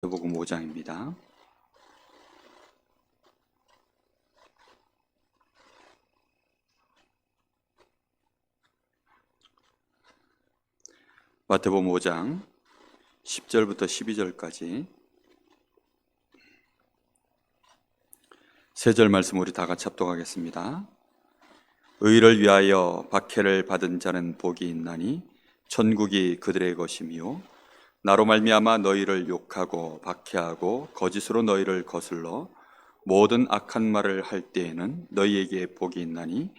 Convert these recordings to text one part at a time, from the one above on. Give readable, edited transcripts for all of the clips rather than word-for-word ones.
마태복음 5장입니다. 마태복음 5장 10절부터 12절까지 세 절 말씀 우리 다 같이 합독하겠습니다. 의를 위하여 박해를 받은 자는 복이 있나니 천국이 그들의 것이며 나로 말미암아 너희를 욕하고 박해하고 거짓으로 너희를 거슬러 모든 악한 말을 할 때에는 너희에게 복이 있나니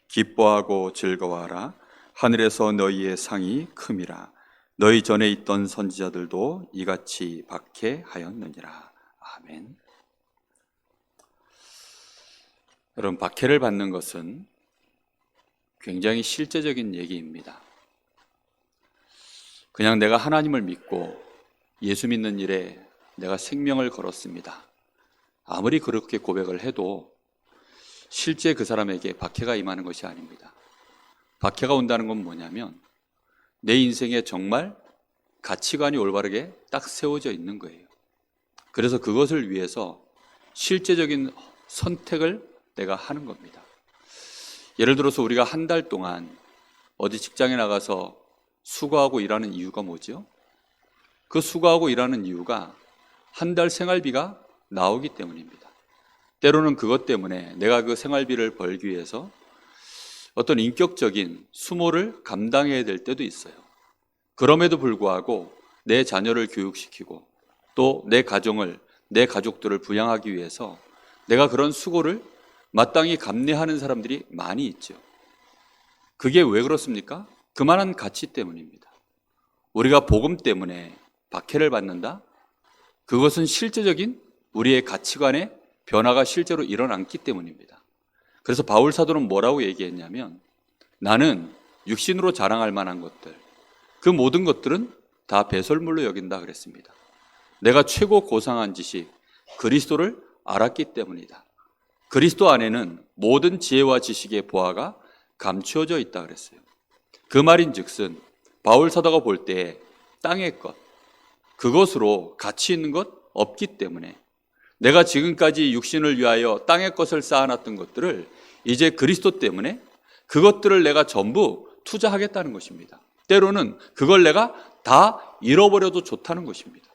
기뻐하고 즐거워하라. 하늘에서 너희의 상이 큼이라. 너희 전에 있던 선지자들도 이같이 박해하였느니라. 아멘. 여러분, 박해를 받는 것은 굉장히 실제적인 얘기입니다. 그냥 내가 하나님을 믿고 예수 믿는 일에 내가 생명을 걸었습니다. 아무리 그렇게 고백을 해도 실제 그 사람에게 박해가 임하는 것이 아닙니다. 박해가 온다는 건 뭐냐면 내 인생에 정말 가치관이 올바르게 딱 세워져 있는 거예요. 그래서 그것을 위해서 실제적인 선택을 내가 하는 겁니다. 예를 들어서 우리가 한 달 동안 어디 직장에 나가서 수고하고 일하는 이유가 뭐죠? 그 수고하고 일하는 이유가 한 달 생활비가 나오기 때문입니다. 때로는 그것 때문에 내가 그 생활비를 벌기 위해서 어떤 인격적인 수모를 감당해야 될 때도 있어요. 그럼에도 불구하고 내 자녀를 교육시키고 또 내 가정을, 내 가족들을 부양하기 위해서 내가 그런 수고를 마땅히 감내하는 사람들이 많이 있죠. 그게 왜 그렇습니까? 그만한 가치 때문입니다. 우리가 복음 때문에 박해를 받는다? 그것은 실제적인 우리의 가치관의 변화가 실제로 일어났기 때문입니다. 그래서 바울 사도는 뭐라고 얘기했냐면 나는 육신으로 자랑할 만한 것들, 그 모든 것들은 다 배설물로 여긴다 그랬습니다. 내가 최고 고상한 지식, 그리스도를 알았기 때문이다. 그리스도 안에는 모든 지혜와 지식의 보화가 감추어져 있다 그랬어요. 그 말인 즉슨 바울 사도가 볼 때 땅의 것, 그것으로 가치 있는 것 없기 때문에 내가 지금까지 육신을 위하여 땅의 것을 쌓아놨던 것들을 이제 그리스도 때문에 그것들을 내가 전부 투자하겠다는 것입니다. 때로는 그걸 내가 다 잃어버려도 좋다는 것입니다.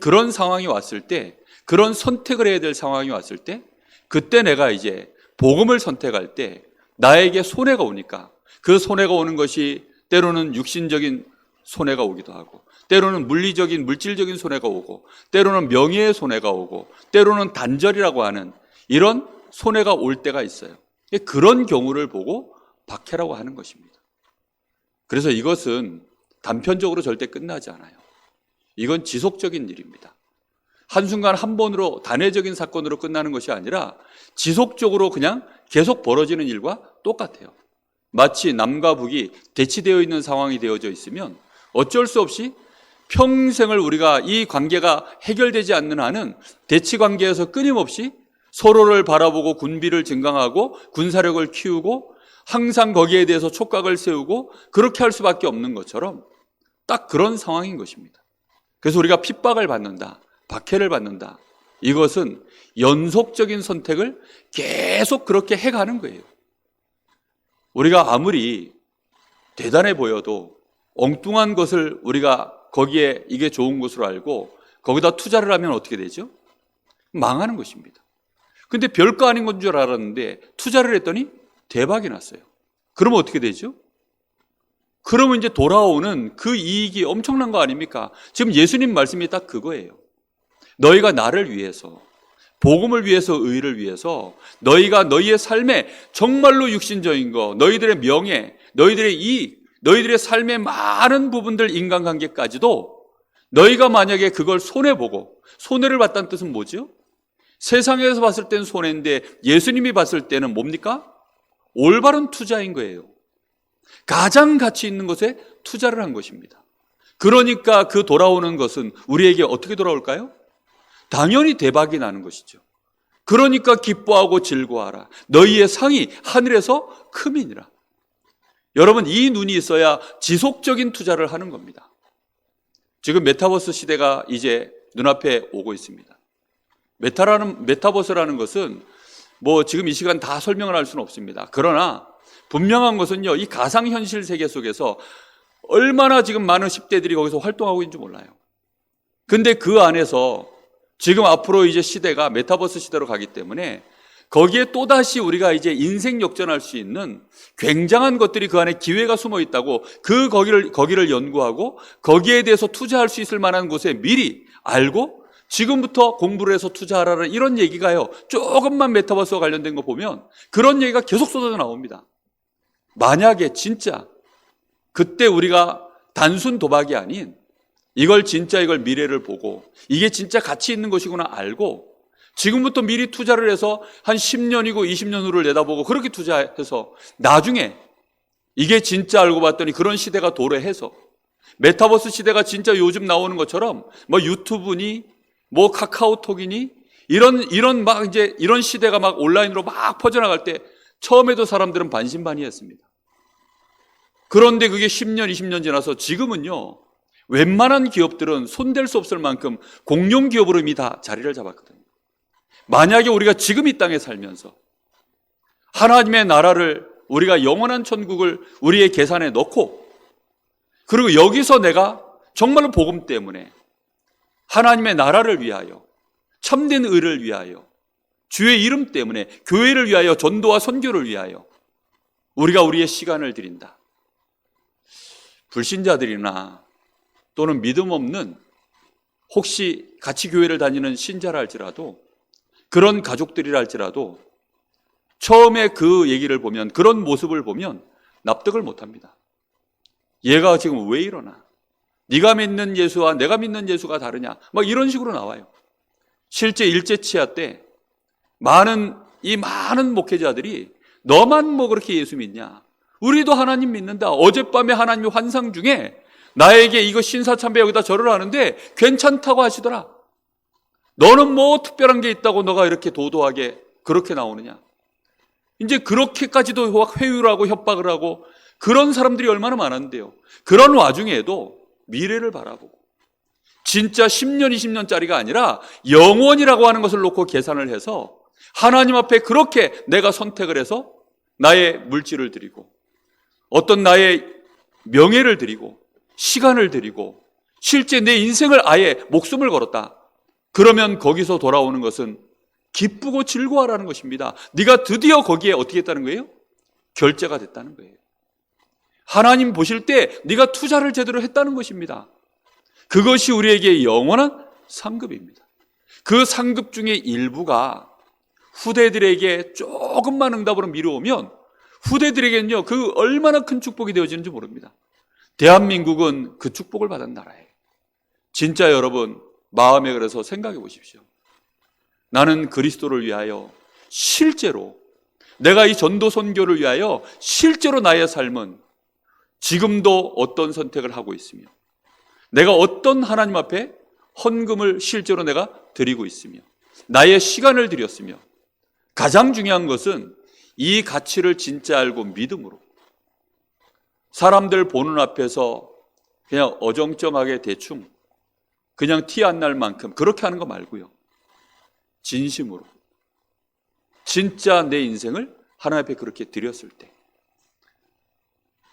그런 상황이 왔을 때, 그런 선택을 해야 될 상황이 왔을 때, 그때 내가 이제 복음을 선택할 때 나에게 손해가 오니까 그 손해가 오는 것이 때로는 육신적인 손해가 오기도 하고 때로는 물리적인 물질적인 손해가 오고 때로는 명예의 손해가 오고 때로는 단절이라고 하는 이런 손해가 올 때가 있어요. 그런 경우를 보고 박해라고 하는 것입니다. 그래서 이것은 단편적으로 절대 끝나지 않아요. 이건 지속적인 일입니다. 한순간 한 번으로 단회적인 사건으로 끝나는 것이 아니라 지속적으로 그냥 계속 벌어지는 일과 똑같아요. 마치 남과 북이 대치되어 있는 상황이 되어져 있으면 어쩔 수 없이 평생을 우리가 이 관계가 해결되지 않는 한은 대치 관계에서 끊임없이 서로를 바라보고 군비를 증강하고 군사력을 키우고 항상 거기에 대해서 촉각을 세우고 그렇게 할 수밖에 없는 것처럼 딱 그런 상황인 것입니다. 그래서 우리가 핍박을 받는다, 박해를 받는다. 이것은 연속적인 선택을 계속 그렇게 해가는 거예요. 우리가 아무리 대단해 보여도 엉뚱한 것을 우리가 거기에 이게 좋은 것으로 알고 거기다 투자를 하면 어떻게 되죠? 망하는 것입니다. 근데 별거 아닌 건 줄 알았는데 투자를 했더니 대박이 났어요. 그러면 어떻게 되죠? 그러면 이제 돌아오는 그 이익이 엄청난 거 아닙니까? 지금 예수님 말씀이 딱 그거예요. 너희가 나를 위해서, 복음을 위해서, 의를 위해서 너희가 너희의 삶에 정말로 육신적인 거, 너희들의 명예, 너희들의 이익, 너희들의 삶의 많은 부분들, 인간관계까지도 너희가 만약에 그걸 손해보고, 손해를 봤다는 뜻은 뭐죠? 세상에서 봤을 때는 손해인데 예수님이 봤을 때는 뭡니까? 올바른 투자인 거예요. 가장 가치 있는 것에 투자를 한 것입니다. 그러니까 그 돌아오는 것은 우리에게 어떻게 돌아올까요? 당연히 대박이 나는 것이죠. 그러니까 기뻐하고 즐거워하라. 너희의 상이 하늘에서 큼이니라. 여러분, 이 눈이 있어야 지속적인 투자를 하는 겁니다. 지금 메타버스 시대가 이제 눈앞에 오고 있습니다. 메타버스라는 것은 뭐 지금 이 시간 다 설명을 할 수는 없습니다. 그러나 분명한 것은요, 이 가상현실 세계 속에서 얼마나 지금 많은 10대들이 거기서 활동하고 있는지 몰라요. 근데 그 안에서 지금 앞으로 이제 시대가 메타버스 시대로 가기 때문에 거기에 또다시 우리가 이제 인생 역전할 수 있는 굉장한 것들이 그 안에 기회가 숨어 있다고, 거기를 연구하고 거기에 대해서 투자할 수 있을 만한 곳에 미리 알고 지금부터 공부를 해서 투자하라는 이런 얘기가요, 조금만 메타버스와 관련된 거 보면 그런 얘기가 계속 쏟아져 나옵니다. 만약에 진짜 그때 우리가 단순 도박이 아닌 이걸 미래를 보고 이게 진짜 가치 있는 것이구나 알고 지금부터 미리 투자를 해서 한 10년이고 20년 후를 내다보고 그렇게 투자해서 나중에 이게 진짜 알고 봤더니 그런 시대가 도래해서 메타버스 시대가 진짜 요즘 나오는 것처럼 뭐 유튜브니 뭐 카카오톡이니 이런 시대가 막 온라인으로 막 퍼져나갈 때 처음에도 사람들은 반신반의했습니다. 그런데 그게 10년, 20년 지나서 지금은요, 웬만한 기업들은 손댈 수 없을 만큼 공룡 기업으로 이미 다 자리를 잡았거든요. 만약에 우리가 지금 이 땅에 살면서 하나님의 나라를, 우리가 영원한 천국을 우리의 계산에 넣고, 그리고 여기서 내가 정말로 복음 때문에 하나님의 나라를 위하여, 참된 의를 위하여, 주의 이름 때문에 교회를 위하여, 전도와 선교를 위하여 우리가 우리의 시간을 드린다. 불신자들이나 또는 믿음 없는, 혹시 같이 교회를 다니는 신자라 할지라도, 그런 가족들이라 할지라도 처음에 그 얘기를 보면, 그런 모습을 보면 납득을 못합니다. 얘가 지금 왜 이러나? 네가 믿는 예수와 내가 믿는 예수가 다르냐? 막 이런 식으로 나와요. 실제 일제치하 때 많은 목회자들이 너만 뭐 그렇게 예수 믿냐? 우리도 하나님 믿는다. 어젯밤에 하나님의 환상 중에 나에게 이거 신사참배 여기다 절을 하는데 괜찮다고 하시더라. 너는 뭐 특별한 게 있다고 너가 이렇게 도도하게 그렇게 나오느냐? 이제 그렇게까지도 회유를 하고 협박을 하고 그런 사람들이 얼마나 많았는데요. 그런 와중에도 미래를 바라보고 진짜 10년, 20년짜리가 아니라 영원이라고 하는 것을 놓고 계산을 해서 하나님 앞에 그렇게 내가 선택을 해서 나의 물질을 드리고 어떤 나의 명예를 드리고 시간을 드리고 실제 내 인생을 아예 목숨을 걸었다. 그러면 거기서 돌아오는 것은 기쁘고 즐거워하라는 것입니다. 네가 드디어 거기에 어떻게 했다는 거예요? 결제가 됐다는 거예요. 하나님 보실 때 네가 투자를 제대로 했다는 것입니다. 그것이 우리에게 영원한 상급입니다. 그 상급 중에 일부가 후대들에게 조금만 응답으로 미루오면 후대들에게는요, 그 얼마나 큰 축복이 되어지는지 모릅니다. 대한민국은 그 축복을 받은 나라예요. 진짜 여러분, 마음에 그래서 생각해 보십시오. 나는 그리스도를 위하여 실제로, 내가 이 전도 선교를 위하여 실제로 나의 삶은 지금도 어떤 선택을 하고 있으며 내가 어떤 하나님 앞에 헌금을 실제로 내가 드리고 있으며 나의 시간을 드렸으며 가장 중요한 것은 이 가치를 진짜 알고 믿음으로 사람들 보는 앞에서 그냥 어정쩡하게 대충 그냥 티 안 날 만큼 그렇게 하는 거 말고요. 진심으로 진짜 내 인생을 하나님 앞에 그렇게 드렸을 때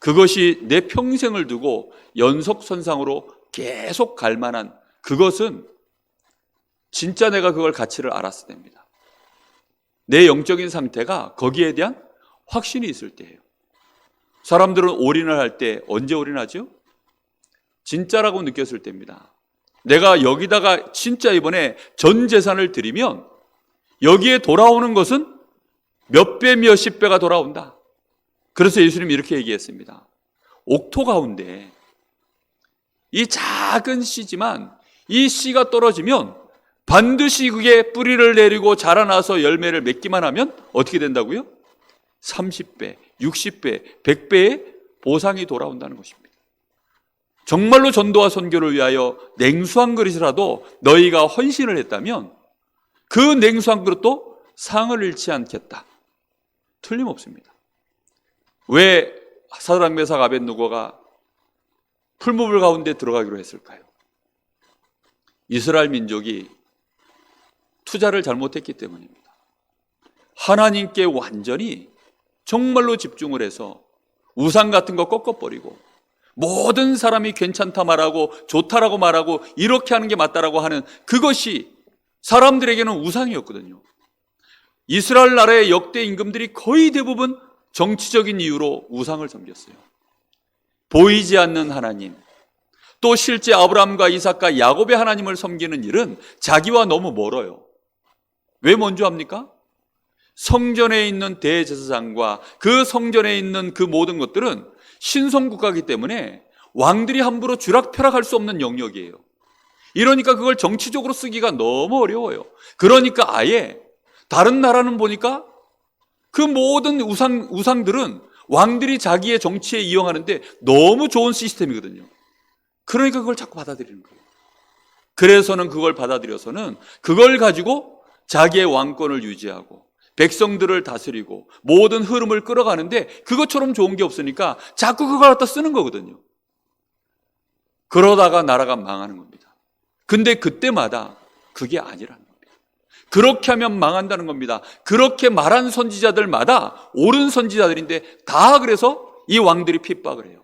그것이 내 평생을 두고 연속선상으로 계속 갈 만한, 그것은 진짜 내가 그걸 가치를 알았을 때입니다. 내 영적인 상태가 거기에 대한 확신이 있을 때예요. 사람들은 올인을 할 때 언제 올인하죠? 진짜라고 느꼈을 때입니다. 내가 여기다가 진짜 이번에 전 재산을 드리면 여기에 돌아오는 것은 몇 배, 몇십 배가 돌아온다. 그래서 예수님이 이렇게 얘기했습니다. 옥토 가운데 이 작은 씨지만 이 씨가 떨어지면 반드시 그게 뿌리를 내리고 자라나서 열매를 맺기만 하면 어떻게 된다고요? 30배, 60배, 100배의 보상이 돌아온다는 것입니다. 정말로 전도와 선교를 위하여 냉수한 그릇이라도 너희가 헌신을 했다면 그 냉수한 그릇도 상을 잃지 않겠다. 틀림없습니다. 왜 사드락 메삭 아벳느고가 풀무불 가운데 들어가기로 했을까요? 이스라엘 민족이 투자를 잘못했기 때문입니다. 하나님께 완전히 정말로 집중을 해서 우상 같은 거 꺾어버리고 모든 사람이 괜찮다 말하고 좋다라고 말하고 이렇게 하는 게 맞다라고 하는 그것이 사람들에게는 우상이었거든요. 이스라엘 나라의 역대 임금들이 거의 대부분 정치적인 이유로 우상을 섬겼어요. 보이지 않는 하나님, 또 실제 아브라함과 이삭과 야곱의 하나님을 섬기는 일은 자기와 너무 멀어요. 왜 먼저 합니까? 성전에 있는 대제사장과 그 성전에 있는 그 모든 것들은 신성국가이기 때문에 왕들이 함부로 쥐락펴락할 수 없는 영역이에요. 이러니까 그걸 정치적으로 쓰기가 너무 어려워요. 그러니까 아예 다른 나라는 보니까 그 모든 우상들은 왕들이 자기의 정치에 이용하는데 너무 좋은 시스템이거든요. 그러니까 그걸 자꾸 받아들이는 거예요. 그래서는 그걸 받아들여서는 그걸 가지고 자기의 왕권을 유지하고 백성들을 다스리고 모든 흐름을 끌어가는데 그것처럼 좋은 게 없으니까 자꾸 그걸 갖다 쓰는 거거든요. 그러다가 나라가 망하는 겁니다. 근데 그때마다 그게 아니라는 겁니다. 그렇게 하면 망한다는 겁니다. 그렇게 말한 선지자들마다 옳은 선지자들인데 다 그래서 이 왕들이 핍박을 해요.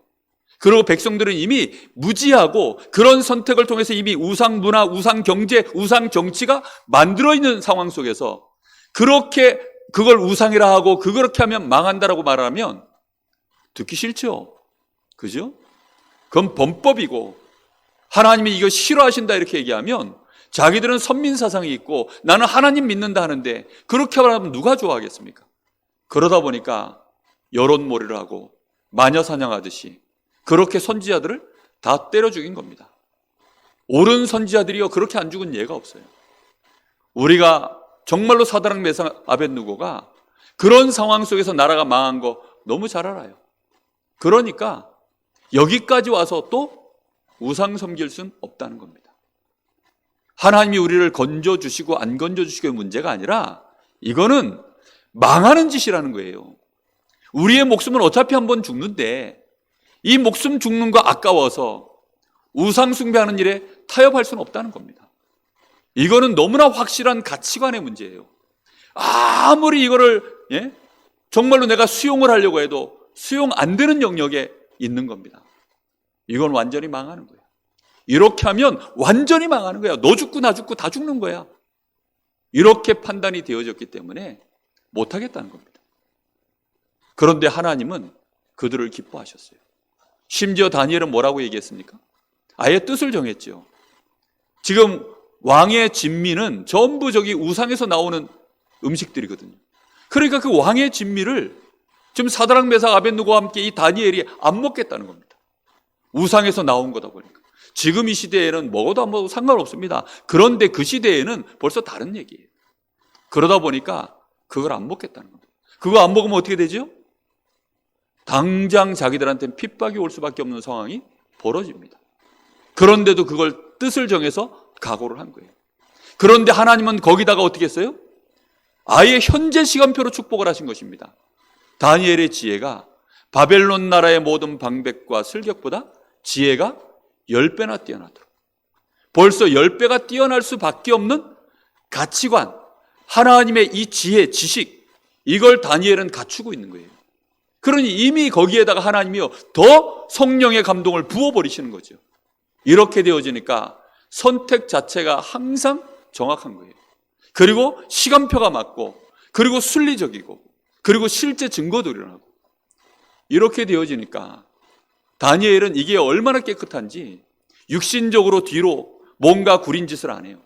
그리고 백성들은 이미 무지하고 그런 선택을 통해서 이미 우상 문화, 우상 경제, 우상 정치가 만들어 있는 상황 속에서 그렇게 그걸 우상이라 하고 그렇게 하면 망한다라고 말하면 듣기 싫죠. 그죠? 그건 범법이고 하나님이 이거 싫어하신다 이렇게 얘기하면 자기들은 선민 사상이 있고 나는 하나님 믿는다 하는데 그렇게 말하면 누가 좋아하겠습니까? 그러다 보니까 여론몰이를 하고 마녀 사냥하듯이 그렇게 선지자들을 다 때려 죽인 겁니다. 옳은 선지자들이요 그렇게 안 죽은 예가 없어요. 우리가 정말로 사드락 메삭 아벳느고가 그런 상황 속에서 나라가 망한 거 너무 잘 알아요. 그러니까 여기까지 와서 또 우상 섬길 수는 없다는 겁니다. 하나님이 우리를 건져주시고 안 건져주시고의 문제가 아니라 이거는 망하는 짓이라는 거예요. 우리의 목숨은 어차피 한번 죽는데 이 목숨 죽는 거 아까워서 우상 숭배하는 일에 타협할 수는 없다는 겁니다. 이거는 너무나 확실한 가치관의 문제예요. 아무리 이거를 정말로 내가 수용을 하려고 해도 수용 안 되는 영역에 있는 겁니다. 이건 완전히 망하는 거예요. 이렇게 하면 완전히 망하는 거야. 너 죽고 나 죽고 다 죽는 거야. 이렇게 판단이 되어졌기 때문에 못하겠다는 겁니다. 그런데 하나님은 그들을 기뻐하셨어요. 심지어 다니엘은 뭐라고 얘기했습니까? 아예 뜻을 정했죠. 지금 왕의 진미는 전부 저기 우상에서 나오는 음식들이거든요. 그러니까 그 왕의 진미를 지금 사드락 메삭 아벳느고와 함께 이 다니엘이 안 먹겠다는 겁니다. 우상에서 나온 거다 보니까. 지금 이 시대에는 먹어도 안 먹어도 상관없습니다. 그런데 그 시대에는 벌써 다른 얘기예요. 그러다 보니까 그걸 안 먹겠다는 겁니다. 그거 안 먹으면 어떻게 되죠? 당장 자기들한테는 핍박이 올 수밖에 없는 상황이 벌어집니다. 그런데도 그걸 뜻을 정해서 각오를 한 거예요. 그런데 하나님은 거기다가 어떻게 했어요? 아예 현재 시간표로 축복을 하신 것입니다. 다니엘의 지혜가 바벨론 나라의 모든 방백과 슬격보다 지혜가 10배나 뛰어나도록, 벌써 10배가 뛰어날 수밖에 없는 가치관, 하나님의 이 지혜, 지식, 이걸 다니엘은 갖추고 있는 거예요. 그러니 이미 거기에다가 하나님이요 더 성령의 감동을 부어버리시는 거죠. 이렇게 되어지니까 선택 자체가 항상 정확한 거예요. 그리고 시간표가 맞고, 그리고 순리적이고, 그리고 실제 증거도 일어나고, 이렇게 되어지니까 다니엘은 이게 얼마나 깨끗한지 육신적으로 뒤로 뭔가 구린 짓을 안 해요.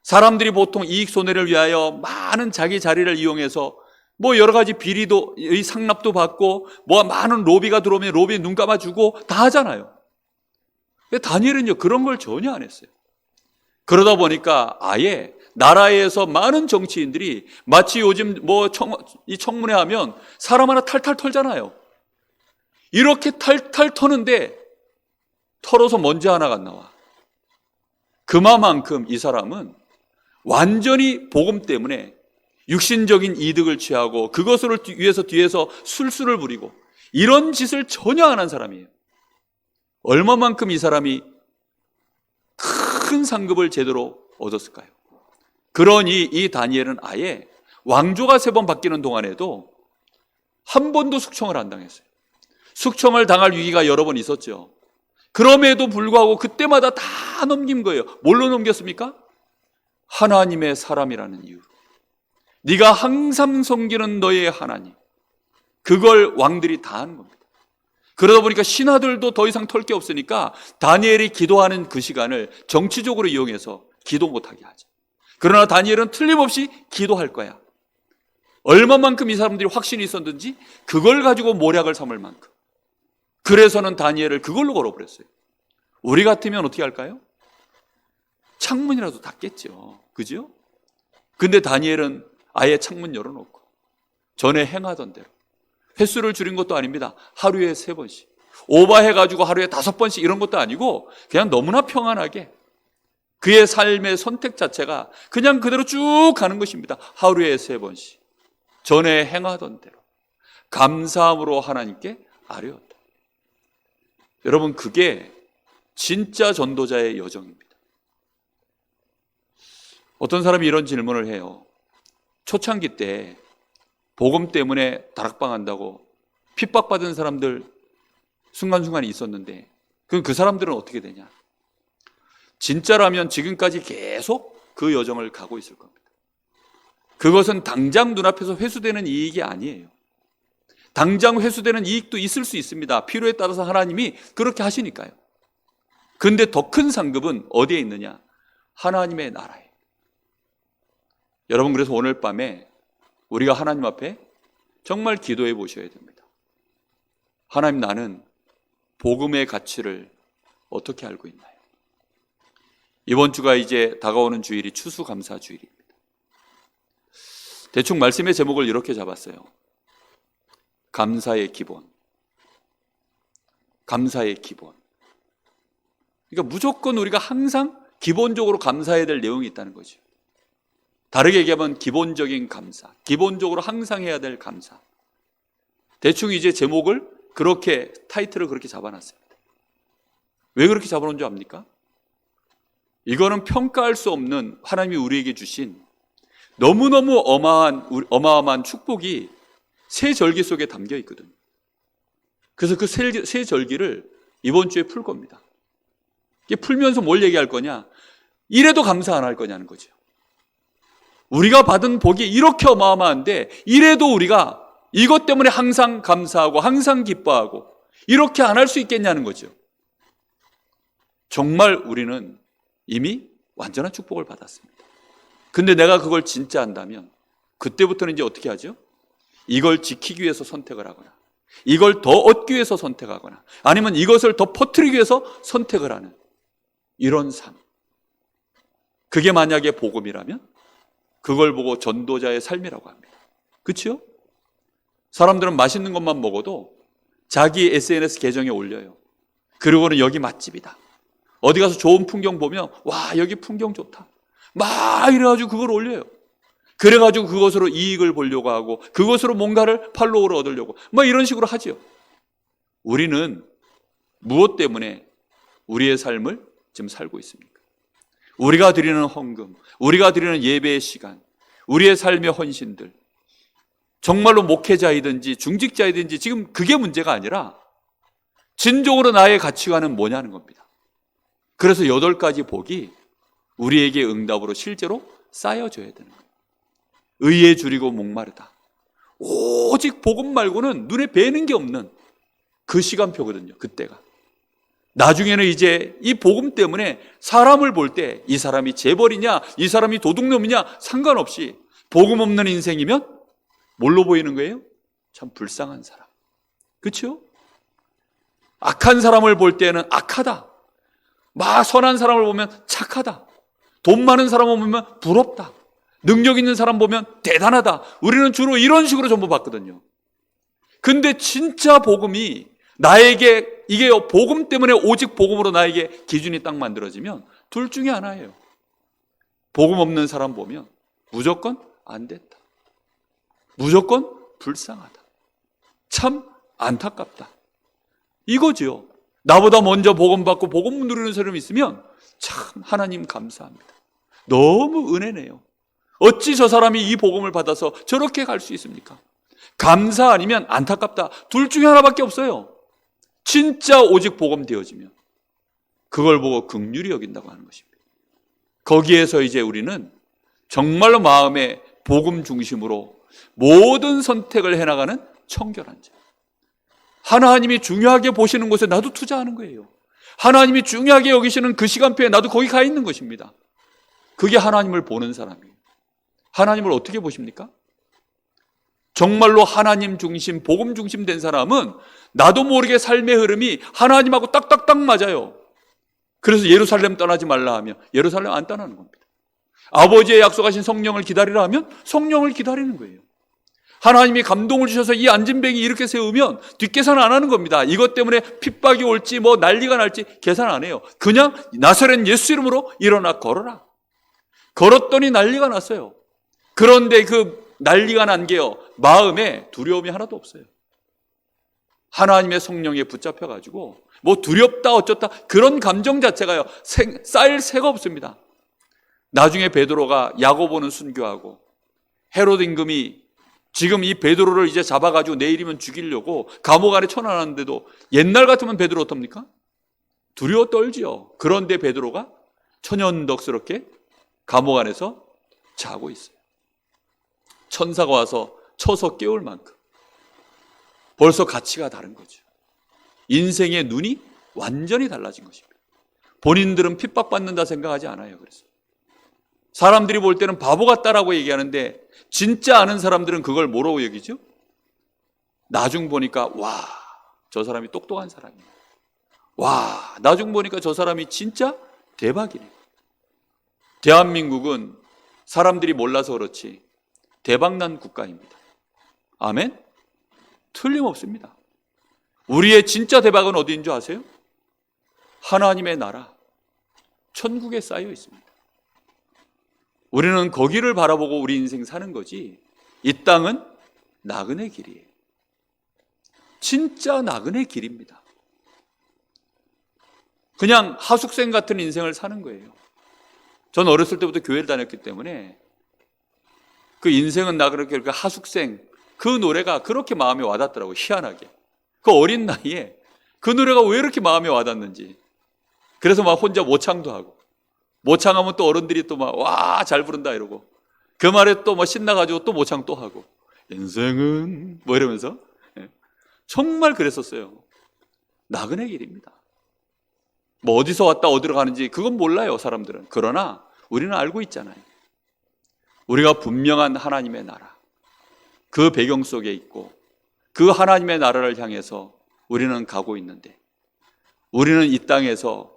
사람들이 보통 이익 손해를 위하여 많은 자기 자리를 이용해서 뭐 여러 가지 비리도, 이 상납도 받고, 뭐 많은 로비가 들어오면 로비에 눈 감아주고 다 하잖아요. 다니엘은요 그런 걸 전혀 안 했어요. 그러다 보니까 아예 나라에서 많은 정치인들이 마치 요즘 뭐 이 청문회 하면 사람 하나 탈탈 털잖아요. 이렇게 탈탈 터는데 털어서 먼지 하나가 안 나와. 그만큼 이 사람은 완전히 복음 때문에 육신적인 이득을 취하고 그것을 위해서 뒤에서 술수를 부리고 이런 짓을 전혀 안 한 사람이에요. 얼마만큼 이 사람이 큰 큰 상급을 제대로 얻었을까요? 그러니 이 다니엘은 아예 왕조가 3번 바뀌는 동안에도 한 번도 숙청을 안 당했어요. 숙청을 당할 위기가 여러 번 있었죠. 그럼에도 불구하고 그때마다 다 넘긴 거예요. 뭘로 넘겼습니까? 하나님의 사람이라는 이유로. 네가 항상 섬기는 너의 하나님, 그걸 왕들이 다 하는 겁니다. 그러다 보니까 신하들도 더 이상 털 게 없으니까 다니엘이 기도하는 그 시간을 정치적으로 이용해서 기도 못하게 하죠. 그러나 다니엘은 틀림없이 기도할 거야. 얼마만큼 이 사람들이 확신이 있었는지 그걸 가지고 모략을 삼을 만큼. 그래서는 다니엘을 그걸로 걸어버렸어요. 우리 같으면 어떻게 할까요? 창문이라도 닫겠죠. 그죠? 근데 다니엘은 아예 창문 열어놓고 전에 행하던 대로 횟수를 줄인 것도 아닙니다. 하루에 3번씩. 오버해가지고 하루에 5번씩 이런 것도 아니고 그냥 너무나 평안하게 그의 삶의 선택 자체가 그냥 그대로 쭉 가는 것입니다. 하루에 3번씩. 전에 행하던 대로 감사함으로 하나님께 아뢰었다. 여러분, 그게 진짜 전도자의 여정입니다. 어떤 사람이 이런 질문을 해요. 초창기 때 복음 때문에 다락방한다고 핍박받은 사람들 순간순간이 있었는데 그럼 그 사람들은 어떻게 되냐? 진짜라면 지금까지 계속 그 여정을 가고 있을 겁니다. 그것은 당장 눈앞에서 회수되는 이익이 아니에요. 당장 회수되는 이익도 있을 수 있습니다. 필요에 따라서 하나님이 그렇게 하시니까요. 그런데 더 큰 상급은 어디에 있느냐? 하나님의 나라에. 여러분, 그래서 오늘 밤에 우리가 하나님 앞에 정말 기도해 보셔야 됩니다. 하나님, 나는 복음의 가치를 어떻게 알고 있나요? 이번 주가 이제 다가오는 주일이 추수감사주일입니다. 대충 말씀의 제목을 이렇게 잡았어요. 감사의 기본. 감사의 기본. 그러니까 무조건 우리가 항상 기본적으로 감사해야 될 내용이 있다는 거죠. 다르게 얘기하면 기본적인 감사, 기본적으로 항상 해야 될 감사. 대충 이제 제목을 그렇게, 타이틀을 그렇게 잡아놨습니다. 왜 그렇게 잡아놓은 줄 압니까? 이거는 평가할 수 없는 하나님이 우리에게 주신 너무너무 어마어마한 축복이 세 절기 속에 담겨 있거든요. 그래서 그 세 절기를 이번 주에 풀 겁니다. 이게 풀면서 뭘 얘기할 거냐? 이래도 감사 안 할 거냐는 거죠. 우리가 받은 복이 이렇게 어마어마한데 이래도 우리가 이것 때문에 항상 감사하고 항상 기뻐하고 이렇게 안 할 수 있겠냐는 거죠. 정말 우리는 이미 완전한 축복을 받았습니다. 근데 내가 그걸 진짜 한다면 그때부터는 이제 어떻게 하죠? 이걸 지키기 위해서 선택을 하거나 이걸 더 얻기 위해서 선택하거나 아니면 이것을 더 퍼뜨리기 위해서 선택을 하는 이런 삶. 그게 만약에 복음이라면 그걸 보고 전도자의 삶이라고 합니다. 그렇죠? 사람들은 맛있는 것만 먹어도 자기 SNS 계정에 올려요. 그리고는 여기 맛집이다. 어디 가서 좋은 풍경 보면 와, 여기 풍경 좋다. 막 이래가지고 그걸 올려요. 그래가지고 그것으로 이익을 보려고 하고 그것으로 뭔가를 팔로워를 얻으려고 막 이런 식으로 하죠. 우리는 무엇 때문에 우리의 삶을 지금 살고 있습니까? 우리가 드리는 헌금, 우리가 드리는 예배의 시간, 우리의 삶의 헌신들, 정말로 목회자이든지 중직자이든지 지금 그게 문제가 아니라 진정으로 나의 가치관은 뭐냐는 겁니다. 그래서 8가지 복이 우리에게 응답으로 실제로 쌓여져야 되는 거예요. 의에 줄이고 목마르다. 오직 복음 말고는 눈에 뵈는 게 없는 그 시간표거든요. 그때가. 나중에는 이제 이 복음 때문에 사람을 볼 때 이 사람이 재벌이냐 이 사람이 도둑놈이냐 상관없이 복음 없는 인생이면 뭘로 보이는 거예요? 참 불쌍한 사람. 그렇죠? 악한 사람을 볼 때는 악하다. 막 선한 사람을 보면 착하다. 돈 많은 사람을 보면 부럽다. 능력 있는 사람 보면 대단하다. 우리는 주로 이런 식으로 전부 봤거든요. 근데 진짜 복음이 나에게 이게 복음 때문에 오직 복음으로 나에게 기준이 딱 만들어지면 둘 중에 하나예요. 복음 없는 사람 보면 무조건 안 됐다. 무조건 불쌍하다. 참 안타깝다. 이거죠. 나보다 먼저 복음 받고 복음 누리는 사람이 있으면 참 하나님 감사합니다. 너무 은혜네요. 어찌 저 사람이 이 복음을 받아서 저렇게 갈 수 있습니까? 감사 아니면 안타깝다. 둘 중에 하나밖에 없어요. 진짜 오직 복음 되어지면 그걸 보고 긍휼히 여긴다고 하는 것입니다. 거기에서 이제 우리는 정말로 마음의 복음 중심으로 모든 선택을 해나가는 청결한 자. 하나님이 중요하게 보시는 곳에 나도 투자하는 거예요. 하나님이 중요하게 여기시는 그 시간표에 나도 거기 가 있는 것입니다. 그게 하나님을 보는 사람이에요. 하나님을 어떻게 보십니까? 정말로 하나님 중심, 복음 중심 된 사람은 나도 모르게 삶의 흐름이 하나님하고 딱딱딱 맞아요. 그래서 예루살렘 떠나지 말라 하며 예루살렘 안 떠나는 겁니다. 아버지의 약속하신 성령을 기다리라 하면 성령을 기다리는 거예요. 하나님이 감동을 주셔서 이 안진뱅이 이렇게 세우면 뒷계산 안 하는 겁니다. 이것 때문에 핍박이 올지 뭐 난리가 날지 계산 안 해요. 그냥 나사렛 예수 이름으로 일어나 걸어라. 걸었더니 난리가 났어요. 그런데 그 난리가 난 게요, 마음에 두려움이 하나도 없어요. 하나님의 성령에 붙잡혀가지고 뭐 두렵다 어쩌다 그런 감정 자체가요 쌓일 새가 없습니다. 나중에 베드로가 야고보는 순교하고 헤롯 임금이 지금 이 베드로를 이제 잡아가지고 내일이면 죽이려고 감옥 안에 쳐넣었는데도 옛날 같으면 베드로 어떻습니까? 두려워 떨지요. 그런데 베드로가 천연덕스럽게 감옥 안에서 자고 있어요. 천사가 와서 쳐서 깨울 만큼 벌써 가치가 다른 거죠. 인생의 눈이 완전히 달라진 것입니다. 본인들은 핍박받는다 생각하지 않아요. 그래서 사람들이 볼 때는 바보 같다라고 얘기하는데 진짜 아는 사람들은 그걸 뭐라고 여기죠? 나중 보니까 와, 저 사람이 똑똑한 사람이네. 와, 나중 보니까 저 사람이 진짜 대박이네. 대한민국은 사람들이 몰라서 그렇지 대박난 국가입니다. 아멘? 틀림없습니다. 우리의 진짜 대박은 어디인 줄 아세요? 하나님의 나라, 천국에 쌓여 있습니다. 우리는 거기를 바라보고 우리 인생 사는 거지 이 땅은 나그네 길이에요. 진짜 나그네 길입니다. 그냥 하숙생 같은 인생을 사는 거예요. 전 어렸을 때부터 교회를 다녔기 때문에 그 인생은 나그네 길, 그 하숙생 그 노래가 그렇게 마음에 와닿더라고요. 희한하게. 그 어린 나이에 그 노래가 왜 이렇게 마음에 와닿는지. 그래서 막 혼자 모창도 하고 모창하면 또 어른들이 또 막 와, 잘 부른다 이러고 그 말에 또 뭐 신나가지고 또 모창 또 하고 인생은 뭐 이러면서 정말 그랬었어요. 나그네 길입니다. 뭐 어디서 왔다 어디로 가는지 그건 몰라요, 사람들은. 그러나 우리는 알고 있잖아요. 우리가 분명한 하나님의 나라, 그 배경 속에 있고 그 하나님의 나라를 향해서 우리는 가고 있는데 우리는 이 땅에서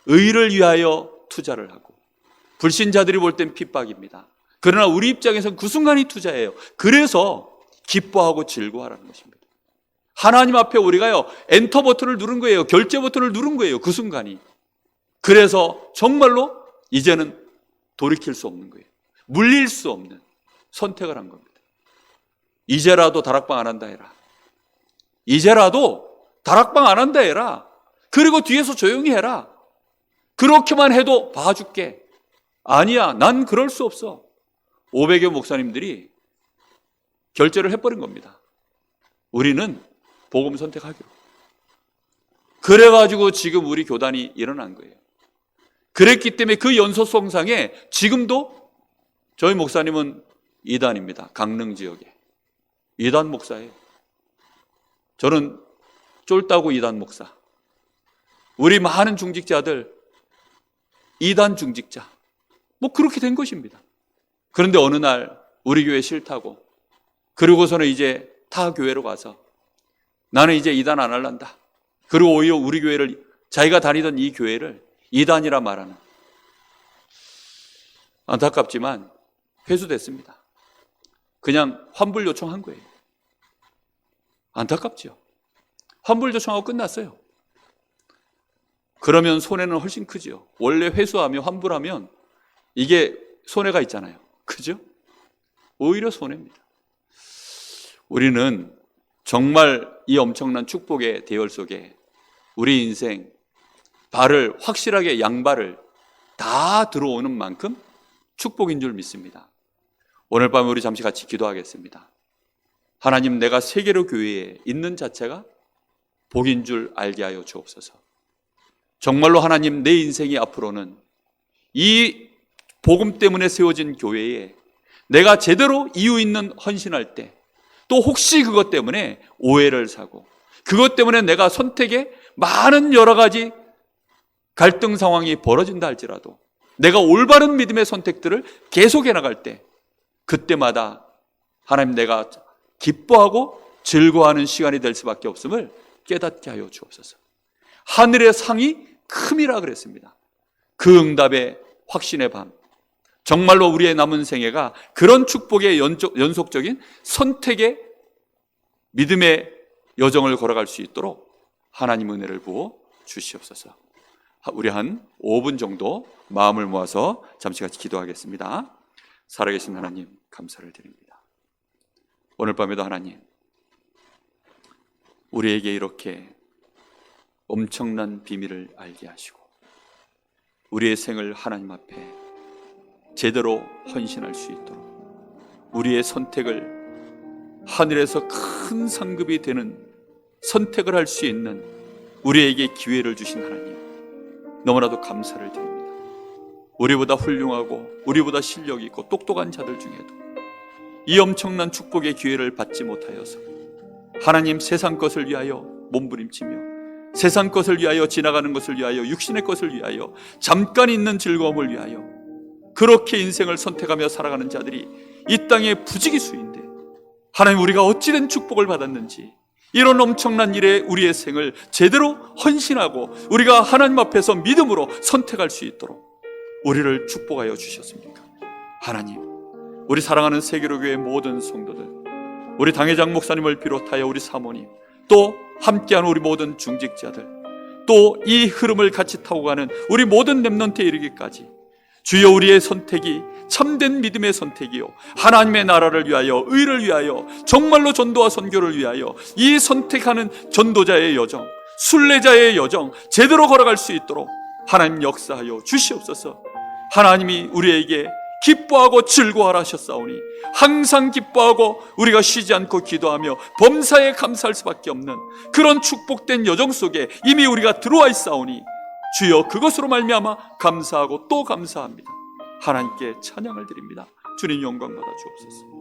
의를 위하여 투자를 하고 불신자들이 볼 땐 핍박입니다. 그러나 우리 입장에서는 그 순간이 투자예요. 그래서 기뻐하고 즐거워하라는 것입니다. 하나님 앞에 우리가요 엔터 버튼을 누른 거예요. 결제 버튼을 누른 거예요. 그 순간이. 그래서 정말로 이제는 돌이킬 수 없는 거예요. 물릴 수 없는 선택을 한 겁니다. 이제라도 다락방 안 한다 해라. 이제라도 다락방 안 한다 해라. 그리고 뒤에서 조용히 해라. 그렇게만 해도 봐줄게. 아니야, 난 그럴 수 없어. 500여 목사님들이 결제를 해버린 겁니다. 우리는 복음 선택하기로. 그래가지고 지금 우리 교단이 일어난 거예요. 그랬기 때문에 그 연소성상에 지금도 저희 목사님은 2단입니다. 강릉 지역에. 2단 목사예요. 저는 쫄따구 2단 목사. 우리 많은 중직자들 2단 중직자. 뭐 그렇게 된 것입니다. 그런데 어느 날 우리 교회 싫다고 그러고서는 이제 타 교회로 가서 나는 이제 2단 안 할란다. 그리고 오히려 우리 교회를 자기가 다니던 이 교회를 2단이라 말하는. 안타깝지만 회수됐습니다. 그냥 환불 요청한 거예요. 안타깝죠. 환불 요청하고 끝났어요. 그러면 손해는 훨씬 크죠. 원래 회수하며 환불하면 이게 손해가 있잖아요. 그죠? 오히려 손해입니다. 우리는 정말 이 엄청난 축복의 대열 속에 우리 인생 발을 확실하게 양발을 다 들어오는 만큼 축복인 줄 믿습니다. 오늘 밤에 우리 잠시 같이 기도하겠습니다. 하나님, 내가 세계로 교회에 있는 자체가 복인 줄 알게 하여 주옵소서. 정말로 하나님, 내 인생이 앞으로는 이 복음 때문에 세워진 교회에 내가 제대로 이유 있는 헌신할 때, 또 혹시 그것 때문에 오해를 사고, 그것 때문에 내가 선택에 많은 여러 가지 갈등 상황이 벌어진다 할지라도 내가 올바른 믿음의 선택들을 계속해 나갈 때, 그때마다 하나님, 내가 기뻐하고 즐거워하는 시간이 될 수밖에 없음을 깨닫게 하여 주옵소서. 하늘의 상이 큼이라 그랬습니다. 그 응답의 확신의 밤, 정말로 우리의 남은 생애가 그런 축복의 연속적인 선택의 믿음의 여정을 걸어갈 수 있도록 하나님 은혜를 부어 주시옵소서. 우리 한 5분 정도 마음을 모아서 잠시 같이 기도하겠습니다. 살아계신 하나님, 감사를 드립니다. 오늘 밤에도 하나님, 우리에게 이렇게 엄청난 비밀을 알게 하시고 우리의 생을 하나님 앞에 제대로 헌신할 수 있도록 우리의 선택을 하늘에서 큰 상급이 되는 선택을 할 수 있는 우리에게 기회를 주신 하나님, 너무나도 감사를 드립니다. 우리보다 훌륭하고 우리보다 실력이 있고 똑똑한 자들 중에도 이 엄청난 축복의 기회를 받지 못하여서 하나님, 세상 것을 위하여 몸부림치며 세상 것을 위하여, 지나가는 것을 위하여, 육신의 것을 위하여, 잠깐 있는 즐거움을 위하여 그렇게 인생을 선택하며 살아가는 자들이 이 땅에 부지기수인데, 하나님, 우리가 어찌된 축복을 받았는지 이런 엄청난 일에 우리의 생을 제대로 헌신하고 우리가 하나님 앞에서 믿음으로 선택할 수 있도록 우리를 축복하여 주셨습니까? 하나님, 우리 사랑하는 세계로교회 모든 성도들, 우리 당회장 목사님을 비롯하여 우리 사모님, 또 함께하는 우리 모든 중직자들, 또 이 흐름을 같이 타고 가는 우리 모든 렘넌트에 이르기까지 주여, 우리의 선택이 참된 믿음의 선택이요, 하나님의 나라를 위하여, 의를 위하여, 정말로 전도와 선교를 위하여 이 선택하는 전도자의 여정, 순례자의 여정 제대로 걸어갈 수 있도록 하나님 역사하여 주시옵소서. 하나님이 우리에게 기뻐하고 즐거워하라 하셨사오니 항상 기뻐하고 우리가 쉬지 않고 기도하며 범사에 감사할 수밖에 없는 그런 축복된 여정 속에 이미 우리가 들어와 있사오니 주여, 그것으로 말미암아 감사하고 또 감사합니다. 하나님께 찬양을 드립니다. 주님, 영광 받아 주옵소서.